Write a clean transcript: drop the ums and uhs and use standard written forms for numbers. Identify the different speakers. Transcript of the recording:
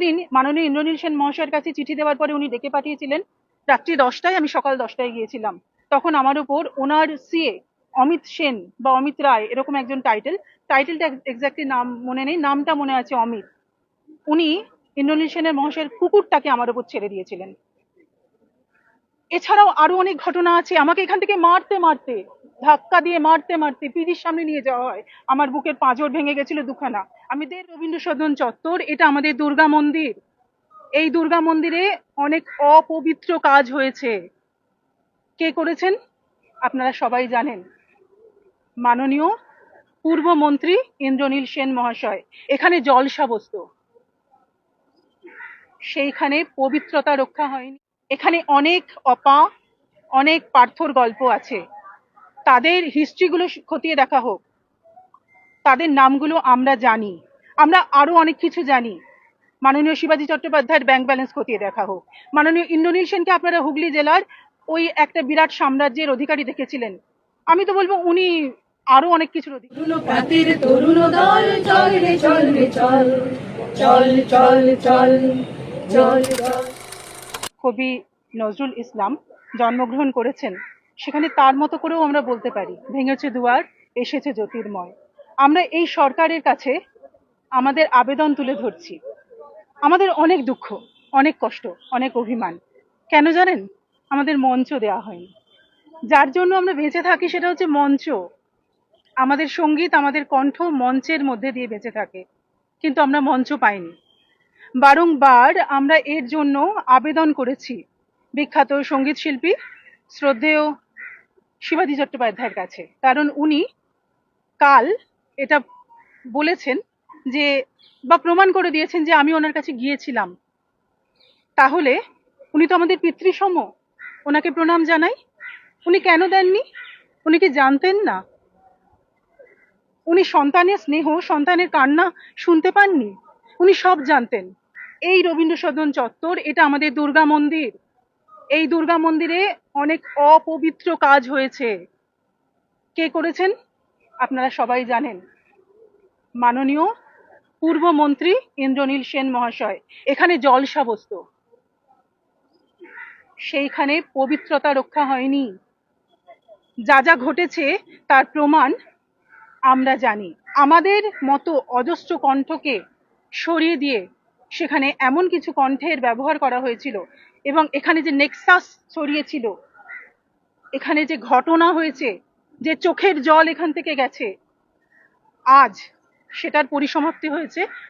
Speaker 1: দিন মাননীয় ইন্দ্রনীল সেন মহাশয়ের কাছে চিঠি দেওয়ার পরে উনি ডেকে পাঠিয়েছিলেন রাত্রি 10টায়, আমি সকাল 10টায় গিয়েছিলাম। তখন আমার উপর ওনার সিএ অমিত সেন বা অমিত রায় এরকম একজন টাইটেলটা এক্স্যাক্টলি নাম মনে নেই, নামটা মনে আছে অমিত। উনি ইন্দ্রনীল সেনের মহাশয়ের কুকুরটাকে আমার উপর ছেড়ে দিয়েছিলেন। এছাড়াও আরো অনেক ঘটনা আছে। আমাকে এখান থেকে মারতে মারতে, ধাক্কা দিয়ে মারতে মারতে পিজির সামনে নিয়ে যাওয়া হয়। আমার বুকের পাঁজর ভেঙে গেছিল দুখানা। আমি রবীন্দ্র সদন চত্বর, এটা আমাদের দুর্গা মন্দির। এই দুর্গা মন্দিরে অনেক অপবিত্র কাজ হয়েছে। কে করেছেন আপনারা সবাই জানেন, মাননীয় পূর্বমন্ত্রী ইন্দ্রনীল সেন মহাশয়। এখানে জলসা বসতো, সেইখানে পবিত্রতা রক্ষা হয়নি। এখানে অনেক পার্থর গল্প আছে, তাদের হিস্ট্রিগুলো খতিয়ে দেখা হোক, তাদের নামগুলো আমরা জানি, আমরা আরো অনেক কিছু জানি। মাননীয় শিবাজী চট্টোপাধ্যায়ের ব্যাংক ব্যালেন্স খতিয়ে দেখা হোক। মাননীয় ইন্দ্রনীল সেনকে আপনারা হুগলি জেলার ওই একটা বিরাট সাম্রাজ্যের অধিকারী দেখেছিলেন। আমি তো বলবো উনি আরো অনেক কিছুর কবি নজরুল ইসলাম জন্মগ্রহণ করেছেন, সেখানে তার মতো করেও আমরা বলতে পারি, ভেঙেছে দুয়ার এসেছে জ্যোতির্ময়। আমরা এই সরকারের কাছে আমাদের আবেদন তুলে ধরছি। আমাদের অনেক দুঃখ, অনেক কষ্ট, অনেক অভিমান। কেন জানেন? আমাদের মঞ্চ দেওয়া হয়নি। যার জন্য আমরা বেঁচে থাকি সেটা হচ্ছে মঞ্চ। আমাদের সঙ্গীত, আমাদের কণ্ঠ মঞ্চের মধ্যে দিয়ে বেঁচে থাকে, কিন্তু আমরা মঞ্চ পাইনি। বারংবার আমরা এর জন্য আবেদন করেছি বিখ্যাত সঙ্গীত শিল্পী শ্রদ্ধেয় শিবাজী চট্টোপাধ্যায়ের কাছে, কারণ উনি কাল এটা বলেছেন যে, বা প্রমাণ করে দিয়েছেন যে আমি ওনার কাছে গিয়েছিলাম। তাহলে উনি তো আমাদের পিতৃসম, ওনাকে প্রণাম জানাই। উনি কেন দেননি? উনি কি জানতেন না? উনি সন্তানের স্নেহ, সন্তানের কান্না শুনতে পাননি? উনি সব জানতেন। এই রবীন্দ্র সদন চত্বর, এটা আমাদের দুর্গা মন্দির। এই দুর্গা মন্দিরে অনেক অপবিত্র কাজ হয়েছে। কে করেছেন আপনারা সবাই জানেন, মাননীয় পূর্বমন্ত্রী ইন্দ্রনীল সেন মহাশয়। এখানে জলসা বসতো, সেইখানে পবিত্রতা রক্ষা হয়নি। যা যা ঘটেছে তার প্রমাণ আমরা জানি। আমাদের মতো অজস্র কণ্ঠকে সরিয়ে দিয়ে সেখানে এমন কিছু কণ্ঠের ব্যবহার করা হয়েছিল, এবং এখানে যে নেক্সাস ছড়িয়েছিল, এখানে যে ঘটনা হয়েছে, যে চোখের জল এখান থেকে গেছে, আজ সেটার পরিসমাপ্তি হয়েছে